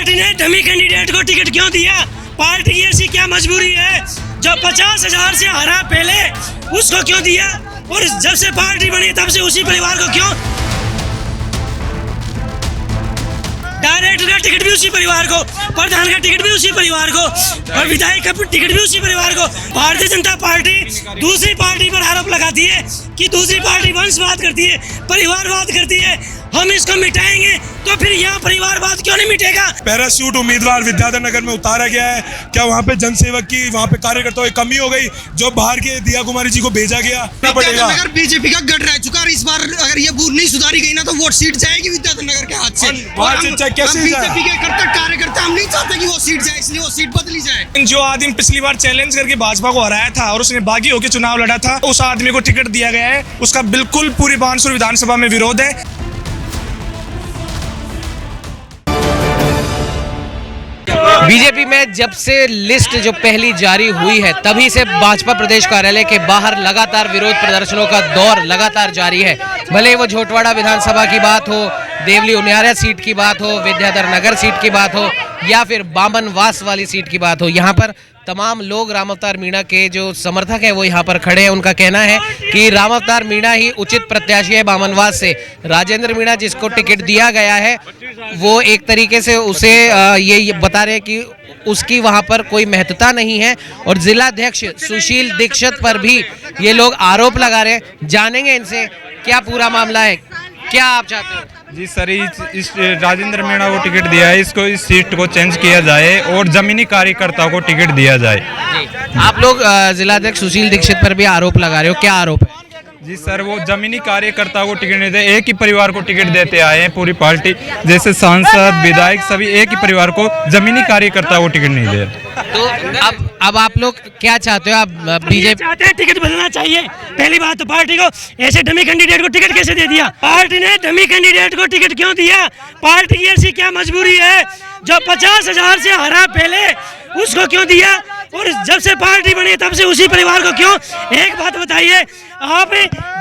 Party ने dummy candidate को ticket क्यों दिया? पार्टी की ऐसी क्या मजबूरी है? जो 50,000 से हरा पहले उसको क्यों दिया, और जब से पार्टी बनी तब से उसी परिवार को क्यों? डायरेक्टर का टिकट भी उसी परिवार को, प्रधान का टिकट भी उसी परिवार को, और विधायक का टिकट भी उसी परिवार को। भारतीय जनता पार्टी दूसरी पार्टी पर आरोप लगाती है कि दूसरी पार्टी वंशवाद करती है, परिवारवाद करती है। हम इसको मिटाएंगे तो फिर यहाँ परिवारवाद क्यों नहीं मिटेगा? पैराशूट उम्मीदवार विद्याधर नगर में उतारा गया है। क्या वहाँ पे जनसेवक की, वहाँ पे कार्यकर्ताओं की कमी हो गई जो बाहर के दिया कुमारी जी को भेजा गया? विद्याधर बीजेपी का गढ़ रह चुका है। इस बार अगर ये बूथ नहीं सुधारी गई ना तो वोट सीट जाएगी विद्याधर नगर के हाथ से। बीजेपी के कार्यकर्ता हम नहीं चाहते कि वो सीट जाए, इसलिए वो सीट बदली जाए। जो आदमी पिछली बार चैलेंज करके भाजपा को हराया था और उसने बागी होकर चुनाव लड़ा था, उस आदमी को टिकट दिया गया है। उसका बिल्कुल पूरी बानसूर विधानसभा में विरोध है। बीजेपी में जब से लिस्ट जो पहली जारी हुई है तभी से भाजपा प्रदेश कार्यालय के बाहर लगातार विरोध प्रदर्शनों का दौर लगातार जारी है। भले वो झोटवाड़ा विधानसभा की बात हो, देवली उनियारा सीट की बात हो, विद्याधर नगर सीट की बात हो, या फिर बामनवास वाली सीट की बात हो, यहाँ पर तमाम लोग राम अवतार मीणा के जो समर्थक हैं वो यहाँ पर खड़े हैं। उनका कहना है कि राम अवतार मीणा ही उचित प्रत्याशी है बामनवास से। राजेंद्र मीणा जिसको टिकट दिया गया है वो एक तरीके से उसे ये बता रहे हैं कि उसकी वहाँ पर कोई महत्वता नहीं है, और जिलाध्यक्ष सुशील दीक्षित पर भी ये लोग आरोप लगा रहे हैं। जानेंगे इनसे क्या पूरा मामला है, क्या आप चाहते हो? जी सर, इस राजेंद्र मीणा को टिकट दिया है, इसको इस सीट को चेंज किया जाए और जमीनी कार्यकर्ताओं को टिकट दिया जाए। आप लोग जिलाध्यक्ष सुशील दीक्षित पर भी आरोप लगा रहे हो, क्या आरोप है? जी सर, वो जमीनी कार्यकर्ताओं को टिकट नहीं देते, एक ही परिवार को टिकट देते आए हैं। पूरी पार्टी जैसे सांसद विधायक सभी एक ही परिवार को, जमीनी कार्यकर्ताओं को टिकट नहीं दे। तो अब आप लोग क्या चाहते हो? आप बीजेपी चाहते हैं टिकट बदलना चाहिए। पहली बात तो पार्टी को ऐसे डमी कैंडिडेट को टिकट कैसे दे दिया? पार्टी ने डमी कैंडिडेट को टिकट क्यों दिया? पार्टी की ऐसी क्या मजबूरी है? जो 50,000 से हरा पहले उसको क्यों दिया, और जब से पार्टी बनी तब से उसी परिवार को क्यों? एक बात बताइए, आप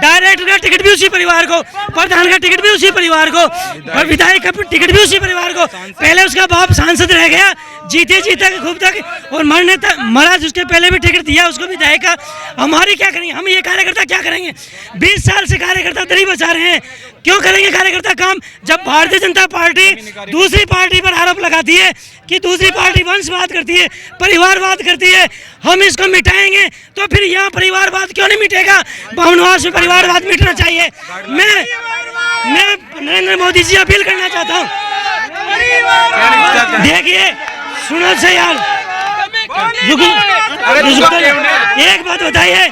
डायरेक्टर का टिकट भी उसी परिवार को, प्रधान का टिकट भी उसी परिवार को, और विधायक का टिकट भी उसी परिवार को। पहले उसका बाप सांसद रह गया, जीते खूब तक, और मरने तक मरा, उसके पहले भी टिकट दिया उसको विधायक का। हमारी क्या करेंगे? हम ये कार्यकर्ता क्या करेंगे? 20 साल से कार्यकर्ता दरी बचा रहे हैं, क्यों करेंगे कार्यकर्ता काम? जब भारतीय जनता पार्टी दूसरी पार्टी पर आरोप लगाती है कि दूसरी पार्टी वंशवाद करती है, परिवारवाद करती है, हम इसको मिटाएंगे तो फिर यहाँ परिवारवाद क्यों नहीं मिटेगा? बामनवास में परिवारवाद मिटना चाहिए। मैं नरेंद्र मोदी जी अपील करना चाहता हूँ, देखिए सुनो से यार, एक बात बताइए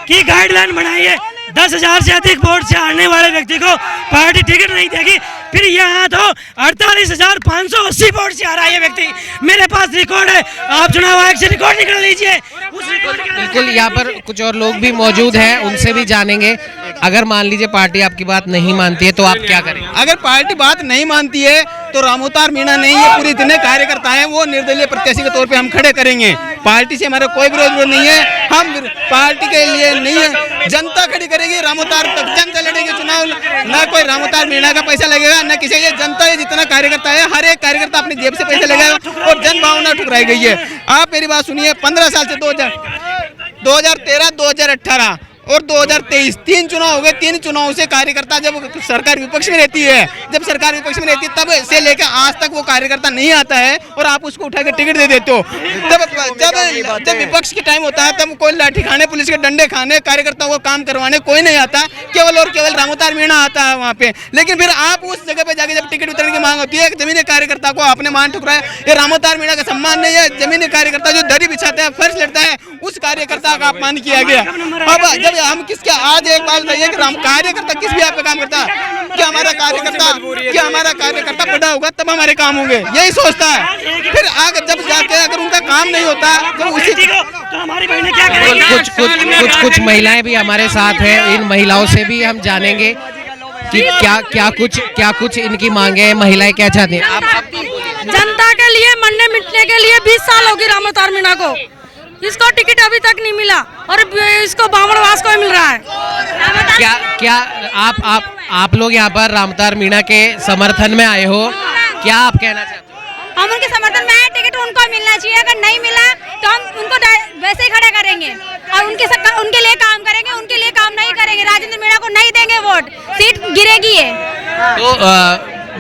कि गाइडलाइन बनाइए, 10,000 से अधिक वोट से हारने वाले व्यक्ति को पार्टी टिकट नहीं देगी। फिर यहाँ तो 48,580 वोट से हारा ये व्यक्ति। मेरे पास रिकॉर्ड है, आप चुनाव आयोग से रिकॉर्ड निकाल लीजिए। बिल्कुल, यहाँ पर कुछ और लोग भी मौजूद हैं, उनसे भी जानेंगे। अगर मान लीजिए पार्टी आपकी बात नहीं मानती है तो आप क्या करेंगे? अगर पार्टी बात नहीं मानती है तो राम अवतार मीणा नहीं, ये पूरे इतने कार्यकर्ता हैं, वो निर्दलीय प्रत्याशी के तौर पे हम खड़े करेंगे। पार्टी से हमारा कोई विरोध नहीं है, हम पार्टी के लिए नहीं है, जनता खड़ी करेगी। राम अवतार तक जनता लड़ेगी चुनाव, ना कोई राम अवतार मीणा का पैसा लगेगा न किसी, ये जनता है, जितना कार्यकर्ता है हर एक कार्यकर्ता अपनी जेब से पैसा लगेगा और जन भावना ठुकराई गई है। आप मेरी बात सुनिए, 15 साल से 2013, 2018 और 2023 तीन चुनाव हो गए। तीन चुनाव से कार्यकर्ता जब सरकार विपक्ष में रहती है, तब से लेकर आज तक वो कार्यकर्ता नहीं आता है और आप उसको उठा के टिकट दे देते हो। जब विपक्ष के टाइम होता है तब कोई लाठी खाने, पुलिस के डंडे खाने, कार्यकर्ताओं को काम करवाने कोई नहीं आता, केवल और केवल राम अवतार मीणा आता है वहाँ पे। लेकिन फिर आप उस जगह पे जाके जब टिकट वितरण की मांग होती है, जमीनी कार्यकर्ता को आपने मान ठुकराया। ये राम अवतार मीणा का सम्मान नहीं है। जमीनी कार्यकर्ता जो दरी बिछाता है, फर्श लड़ता है, उस कार्यकर्ता का अपमान किया गया। अब जब हम किसके, आज एक बात बताइए कि राम कार्यकर्ता किस भी आपका काम करता है? क्या हमारा कार्यकर्ता बड़ा होगा तब हमारे काम होंगे, यही सोचता है। फिर आगे जब जाके अगर उनका काम नहीं होता तो उसी तो हमारी बहनें क्या करेंगी? कुछ महिलाएं भी हमारे साथ हैं, इन महिलाओं से भी हम जानेंगे कि क्या कुछ इनकी मांगे हैं, महिलाएं क्या चाहती हैं। जनता के लिए मरने मिटने के लिए 20 साल होगी राम अवतार मीणा को, इसको टिकट अभी तक नहीं मिला और इसको बामनवास को मिल रहा है। क्या आप लोग यहाँ पर राम अवतार मीणा के समर्थन में आए हो, क्या आप कहना चाहते हो? हम उनके समर्थन में आए, टिकट उनको मिलना चाहिए, अगर नहीं मिला तो हम उनको वैसे ही खड़ा करेंगे और उनके लिए काम करेंगे, उनके लिए काम नहीं करेंगे, राजेंद्र मीणा को नहीं देंगे वोट, सीट गिरेगी है। तो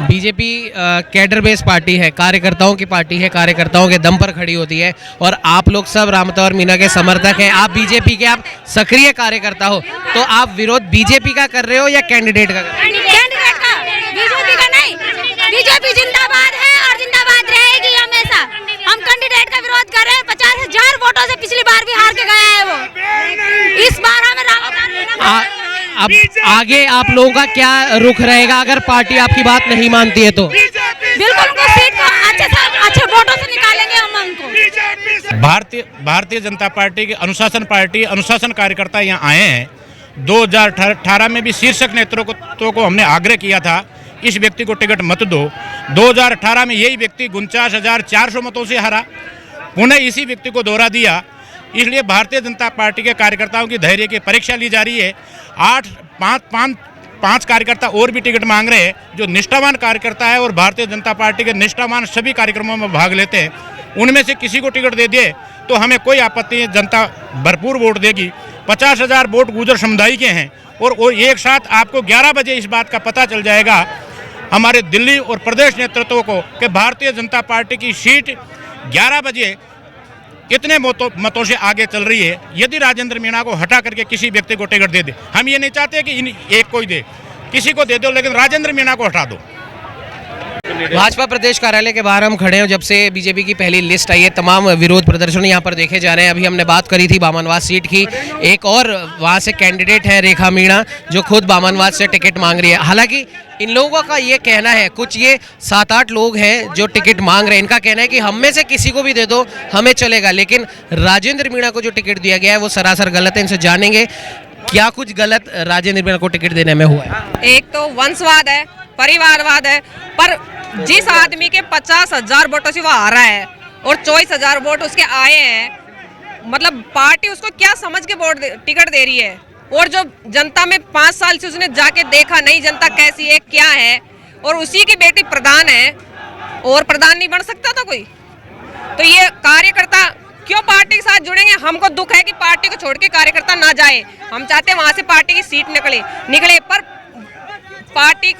बीजेपी कैडर बेस पार्टी है, कार्यकर्ताओं की पार्टी है, कार्यकर्ताओं के दम पर खड़ी होती है और आप लोग सब रामतौर मीणा के समर्थक हैं, आप बीजेपी के आप सक्रिय कार्यकर्ता हो, तो आप विरोध बीजेपी का कर रहे हो या कैंडिडेट का कर रहे हो? कैंडिडेट का, बीजेपी का नहीं। बीजेपी जिंदाबाद है और जिंदाबाद रहेगी हमेशा। हम कैंडिडेट का विरोध कर रहे हैं, 50,000 वोटों से पिछली बार भी हार के गया है वो। इस बार हमें अब आगे आप लोगों का क्या रुख रहेगा अगर पार्टी आपकी बात नहीं मानती है तो? बिल्कुल उनको सीट को अच्छे वोटों से निकालेंगे हम उनको। भारतीय जनता पार्टी के अनुशासन कार्यकर्ता यहाँ आए हैं। 2018 में भी शीर्षक नेतृत्व को हमने आग्रह किया था इस व्यक्ति को टिकट मत दो। 2018 में यही व्यक्ति 49,400 मतों से हारा, पुनः इसी व्यक्ति को दोहरा दिया। इसलिए भारतीय जनता पार्टी के कार्यकर्ताओं की धैर्य की परीक्षा ली जा रही है। 5 कार्यकर्ता और भी टिकट मांग रहे हैं जो निष्ठावान कार्यकर्ता है और भारतीय जनता पार्टी के निष्ठावान सभी कार्यक्रमों में भाग लेते हैं। उनमें से किसी को टिकट दे दिए तो हमें कोई आपत्ति नहीं, जनता भरपूर वोट देगी। 50,000 वोट गुर्जर समुदाय के हैं और एक साथ आपको 11 बजे इस बात का पता चल जाएगा हमारे दिल्ली और प्रदेश नेतृत्व को कि भारतीय जनता पार्टी की सीट 11 बजे कितने मतों से आगे चल रही है। यदि राजेंद्र मीणा को हटा करके किसी व्यक्ति को टिकट दे दे, हम ये नहीं चाहते कि एक कोई दे, किसी को दे दो, लेकिन राजेंद्र मीणा को हटा दो। भाजपा प्रदेश कार्यालय के बाहर हम खड़े हैं। जब से बीजेपी की पहली लिस्ट आई है, तमाम विरोध प्रदर्शन यहाँ पर देखे जा रहे हैं। अभी हमने बात करी थी बामनवास सीट की, एक और वहाँ से कैंडिडेट है रेखा मीणा जो खुद बामनवास से टिकट मांग रही है। हालांकि इन लोगों का ये कहना है, कुछ ये 7-8 लोग हैं जो टिकट मांग रहे हैं, इनका कहना है कि हम में से किसी को भी दे दो हमें चलेगा, लेकिन राजेंद्र मीणा को जो टिकट दिया गया है वो सरासर गलत है। इनसे जानेंगे क्या कुछ गलत राजेंद्र मीणा को टिकट देने में हुआ है। एक तो वंशवाद है, परिवारवाद है, पर जिस आदमी के 50,000 वोटों से वो हारा है और 24,000 वोट उसके आए हैं, मतलब पार्टी उसको क्या समझ के वोट टिकट दे रही है। और जो जनता में 5 साल से उसने जाके देखा नहीं जनता कैसी है क्या है, और उसी की बेटी प्रधान है और प्रधान नहीं बन सकता था कोई। तो ये कार्यकर्ता क्यों पार्टी के साथ जुड़ेंगे? हमको दुख है कि पार्टी को छोड़ के कार्यकर्ता ना जाए। हम चाहते हैं वहां से पार्टी की सीट निकले, पर पार्टी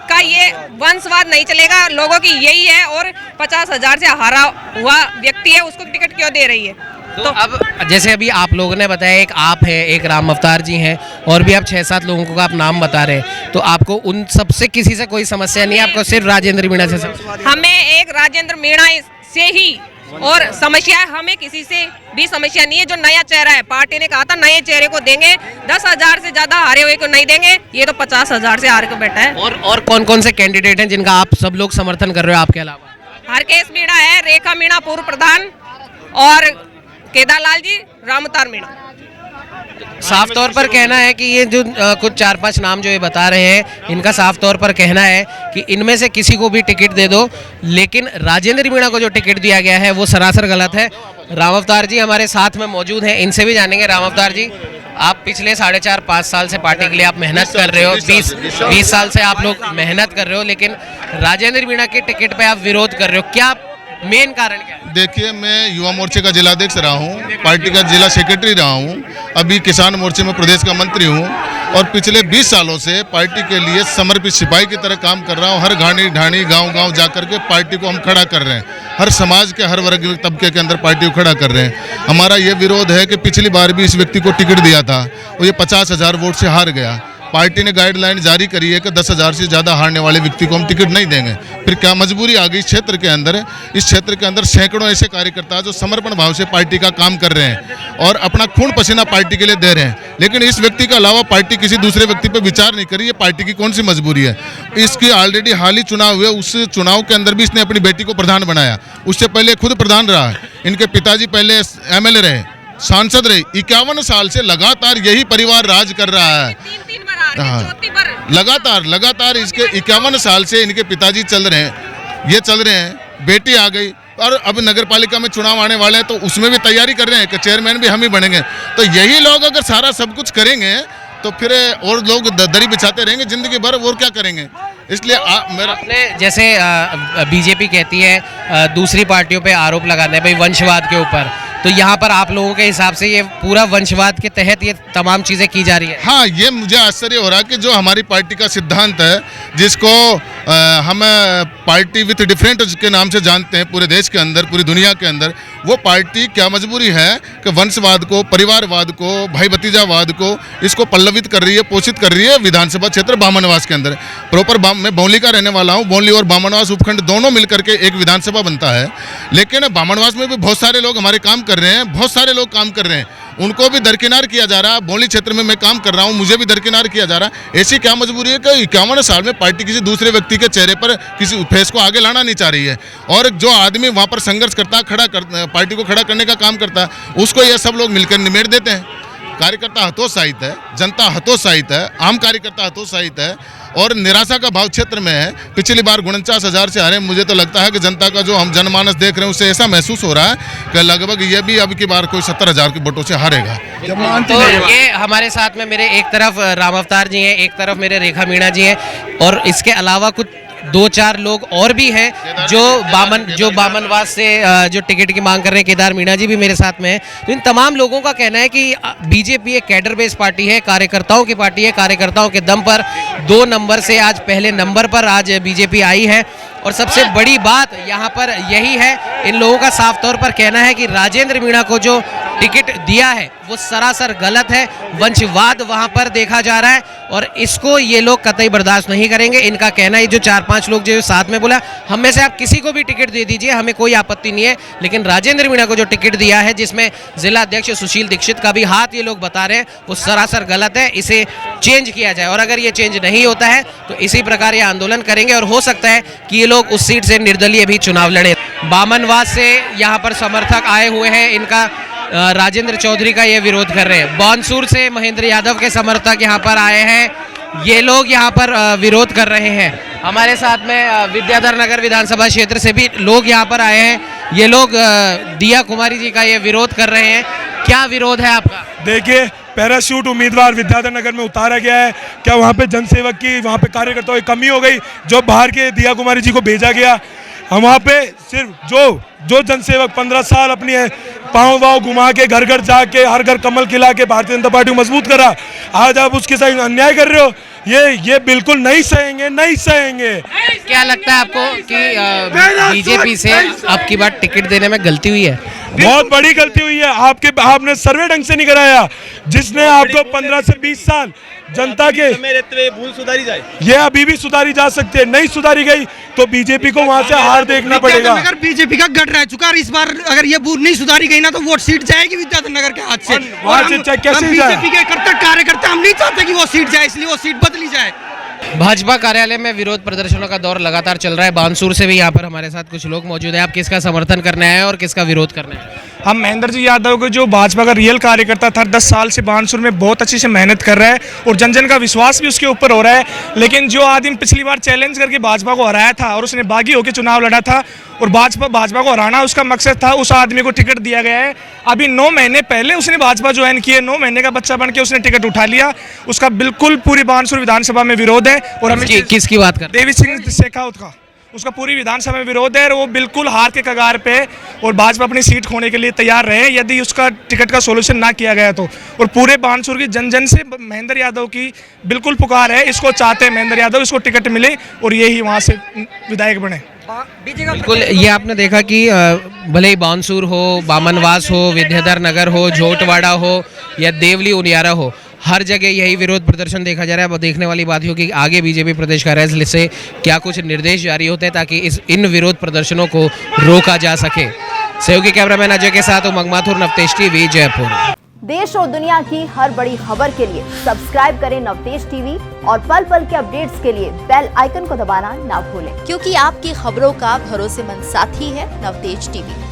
का ये वंशवाद नहीं चलेगा। लोगों की यही है और 50,000 से हारा हुआ व्यक्ति है, उसको टिकट क्यों दे रही है? तो अब जैसे अभी आप लोगों ने बताया, एक आप हैं, एक राम अवतार जी हैं और भी आप 6-7 लोगों को आप नाम बता रहे हैं, तो आपको उन सबसे किसी से कोई समस्या नहीं है? आपको सिर्फ राजेंद्र मीणा से समस्या? हमें एक राजेंद्र मीणा से ही और समस्या है, हमें किसी से भी समस्या नहीं है। जो नया चेहरा है, पार्टी ने कहा था नए चेहरे को देंगे, 10,000 से ज्यादा हारे हुए को नहीं देंगे। ये तो 50,000 से हार के बैठा है। और कौन कौन से कैंडिडेट हैं जिनका आप सब लोग समर्थन कर रहे हो आपके अलावा? हरकेश मीणा है, रेखा मीणा पूर्व प्रधान, और केदारलाल जी, रामतार मीणा। साफ तौर पर कहना है कि ये जो कुछ 4-5 नाम जो ये बता रहे हैं, इनका साफ तौर पर कहना है कि इनमें से किसी को भी टिकट दे दो, लेकिन राजेंद्र मीणा को जो टिकट दिया गया है वो सरासर गलत है। राम अवतार जी हमारे साथ में मौजूद हैं, इनसे भी जानेंगे। राम अवतार जी, आप पिछले 4.5-5 साल से पार्टी के लिए आप मेहनत कर रहे हो, 20 साल से आप लोग मेहनत कर रहे हो, लेकिन राजेंद्र मीणा के टिकट पे आप विरोध कर रहे हो, क्या मेन कारण क्या है? देखिए, मैं युवा मोर्चे का जिलाध्यक्ष रहा हूँ, पार्टी का जिला सेक्रेटरी रहा हूँ, अभी किसान मोर्चे में प्रदेश का मंत्री हूँ और पिछले 20 सालों से पार्टी के लिए समर्पित सिपाही की तरह काम कर रहा हूँ। हर घानी ढाणी गांव-गांव जा कर के पार्टी को हम खड़ा कर रहे हैं, हर समाज के हर वर्ग तबके के अंदर पार्टी को खड़ा कर रहे हैं। हमारा ये विरोध है कि पिछली बार भी इस व्यक्ति को टिकट दिया था और ये 50,000 वोट से हार गया। पार्टी ने गाइडलाइन जारी करी है कि 10,000 से ज़्यादा हारने वाले व्यक्ति को हम टिकट नहीं देंगे। फिर क्या मजबूरी आ गई? इस क्षेत्र के अंदर सैकड़ों ऐसे कार्यकर्ता जो समर्पण भाव से पार्टी का काम कर रहे हैं और अपना खून पसीना पार्टी के लिए दे रहे हैं, लेकिन इस व्यक्ति के अलावा पार्टी किसी दूसरे व्यक्ति पर विचार नहीं करी। ये पार्टी की कौन सी मजबूरी है? इसकी ऑलरेडी हाल ही चुनाव हुए, उस चुनाव के अंदर भी इसने अपनी बेटी को प्रधान बनाया, उससे पहले खुद प्रधान रहा। इनके पिताजी पहले MLA रहे, सांसद रहे। 51 साल से लगातार यही परिवार राज कर रहा है। लगातार इसके 51 साल से इनके पिताजी चल रहे हैं, बेटी आ गई और अब नगर पालिका में चुनाव आने वाले हैं तो उसमें भी तैयारी कर रहे हैं कि चेयरमैन भी हम ही बनेंगे। तो यही लोग अगर सारा सब कुछ करेंगे तो फिर और लोग दरी बिछाते रहेंगे जिंदगी भर, और क्या करेंगे? इसलिए मेरा आपने जैसे बीजेपी कहती है दूसरी पार्टियों पे आरोप लगाने भाई वंशवाद के ऊपर, तो यहाँ पर आप लोगों के हिसाब से ये पूरा वंशवाद के तहत ये तमाम चीज़ें की जा रही है? हाँ, ये मुझे आश्चर्य हो रहा है कि जो हमारी पार्टी का सिद्धांत है, जिसको हम पार्टी विथ डिफरेंट के नाम से जानते हैं पूरे देश के अंदर, पूरी दुनिया के अंदर, वो पार्टी क्या मजबूरी है कि वंशवाद को, परिवारवाद को, भाई भतीजावाद को इसको पल्लवित कर रही है, पोषित कर रही है विधानसभा क्षेत्र बामनवास के अंदर। प्रॉपर मैं बौंली का रहने वाला हूँ, बौंली और बामनवास उपखंड दोनों मिलकर के एक विधानसभा बनता है, लेकिन बामनवास में भी बहुत सारे लोग हमारे काम कर रहे हैं, बहुत सारे लोग काम कर रहे हैं, उनको भी दरकिनार किया जा रहा है। बौंली क्षेत्र में मैं काम कर रहा हूं, मुझे भी दरकिनार किया जा रहा है। ऐसी क्या मजबूरी है कि 51 साल में पार्टी किसी दूसरे व्यक्ति के चेहरे पर किसी फेस को आगे लाना नहीं चाह रही है, और जो आदमी वहां पर संघर्ष करता, पार्टी को खड़ा करने का काम करता है, उसको ये सब लोग मिलकर निमेट देते हैं। कार्यकर्ता हतोत्साहित है, जनता हतोत्साहित है, आम कार्यकर्ता हतोत्साहित है और निराशा का भाव क्षेत्र में है। पिछली बार 49,000 से हारे। मुझे तो लगता है कि जनता का जो हम जनमानस देख रहे हैं उससे ऐसा महसूस हो रहा है कि लगभग ये भी अब की बार कोई 70,000 के वोटों से हारेगा। तो ये हमारे साथ में मेरे एक तरफ राम अवतार जी हैं, एक तरफ मेरे रेखा मीणा जी हैं, और इसके अलावा कुछ 2-4 लोग और भी हैं जो बामनवास से जो टिकट की मांग कर रहे हैं। केदार मीणा जी भी मेरे साथ में है। तो इन तमाम लोगों का कहना है कि बीजेपी एक कैडर बेस्ड पार्टी है, कार्यकर्ताओं की पार्टी है, कार्यकर्ताओं के दम पर 2 नंबर से आज पहले नंबर पर आज बीजेपी आई है। और सबसे बड़ी बात यहाँ पर यही है, इन लोगों का साफ तौर पर कहना है कि राजेंद्र मीणा को जो टिकट दिया है वो सरासर गलत है, वंशवाद वहाँ पर देखा जा रहा है और इसको ये लोग कतई बर्दाश्त नहीं करेंगे। इनका कहना है, जो 4-5 लोग जो साथ में बोला, हम में से आप किसी को भी टिकट दे दीजिए, हमें कोई आपत्ति नहीं है, लेकिन राजेंद्र मीणा को जो टिकट दिया है, जिसमें जिला अध्यक्ष सुशील दीक्षित का भी हाथ ये लोग बता रहे हैं, वो सरासर गलत है, इसे चेंज किया जाए। और अगर ये चेंज नहीं होता है तो इसी प्रकार ये आंदोलन करेंगे और हो सकता है कि ये लोग उस सीट से निर्दलीय भी चुनाव लड़े। बामनवास से यहाँ पर समर्थक आए हुए हैं, इनका राजेंद्र चौधरी का ये विरोध कर रहे हैं। बानसूर से महेंद्र यादव के समर्थक यहाँ पर आए हैं, ये लोग यहाँ पर विरोध कर रहे हैं। हमारे साथ में विद्याधर नगर विधानसभा क्षेत्र से भी लोग यहाँ पर आए हैं, ये लोग दिया कुमारी जी का ये विरोध कर रहे हैं। क्या विरोध है आपका? देखिए, पैराशूट उम्मीदवार विद्याधर नगर में उतारा गया है। क्या वहाँ पे जनसेवक की, वहाँ पे कार्यकर्ताओं की कमी हो गई? जो बाहर के दिया कुमारी जी को भेजा गया, हम वहाँ पे सिर्फ जो जनसेवक 15 साल अपनी पाँव वाव घुमा के, घर घर जाके, हर घर कमल खिला के भारतीय जनता पार्टी को मजबूत करा, आज आप उसके साथ अन्याय कर रहे हो। ये बिल्कुल नहीं सहेंगे, नहीं सहेंगे। क्या लगता है आपको कि बीजेपी से अब की बार टिकट देने में गलती हुई है? बहुत बड़ी गलती हुई है। आपने सर्वे ढंग से नहीं कराया, जिसने आपको 15 से 20 साल जनता के भूल सुधारी जाए, ये अभी भी सुधारी जा सकती है। नहीं सुधारी गई तो बीजेपी को वहां से हार देखना पड़ेगा। अगर बीजेपी का गढ़ रह चुका है, इस बार अगर ये भूल नहीं सुधारी गई ना तो वोट सीट जाएगी विद्याधर नगर के हाथ से। बीजेपी के कर्तव्य कार्यकर्ता हम नहीं चाहते कि वो सीट जाए, इसलिए वो सीट बदली जाए। भाजपा कार्यालय में विरोध प्रदर्शनों का दौर लगातार चल रहा है। बानसूर से भी यहाँ पर हमारे साथ कुछ लोग मौजूद हैं। आप किसका समर्थन करने आए हैं और किसका विरोध करने आए हैं? हम महेंद्र जी यादव को, जो भाजपा का रियल कार्यकर्ता था, 10 साल से बानसूर में बहुत अच्छी से मेहनत कर रहा है और जन जन का विश्वास भी उसके ऊपर हो रहा है। लेकिन जो आदमी पिछली बार चैलेंज करके भाजपा को हराया था और उसने बागी होकर चुनाव लड़ा था और भाजपा को हराना उसका मकसद था, उस आदमी को टिकट दिया गया है। अभी 9 महीने पहले उसने भाजपा ज्वाइन की है, 9 महीने का बच्चा बन के उसने टिकट उठा लिया। उसका बिल्कुल पूरी बानसूर विधानसभा में विरोध है। और हम किसकी बात कर? देवी सिंह शेखावत का, उसका पूरी विधानसभा में विरोध है और वो बिल्कुल हार के कगार पे, और भाजपा अपनी सीट खोने के लिए तैयार रहे यदि उसका टिकट का सोल्यूशन ना किया गया तो। और पूरे बानसूर की जन जन से महेंद्र यादव की बिल्कुल पुकार है, इसको चाहते हैं महेंद्र यादव, इसको टिकट मिले और यही वहाँ से विधायक बने। बिल्कुल, ये आपने देखा कि भले ही बानसूर हो, बामनवास हो, विद्याधर नगर हो, झोटवाड़ा हो या देवली उनियारा हो, हर जगह यही विरोध प्रदर्शन देखा जा रहा है। अब देखने वाली बात हो कि आगे बीजेपी प्रदेश कार्यालय से क्या कुछ निर्देश जारी होते हैं ताकि इन विरोध प्रदर्शनों को रोका जा सके। सहयोगी कैमरामैन अजय के साथ उमंग माथुर, नवतेज टीवी, जयपुर। देश और दुनिया की हर बड़ी खबर के लिए सब्सक्राइब करें नवतेज टीवी और पल पल के अपडेट्स के लिए बेल आइकन को दबाना ना भूलें, क्योंकि आपकी खबरों का भरोसेमंद साथी है नवतेज टीवी।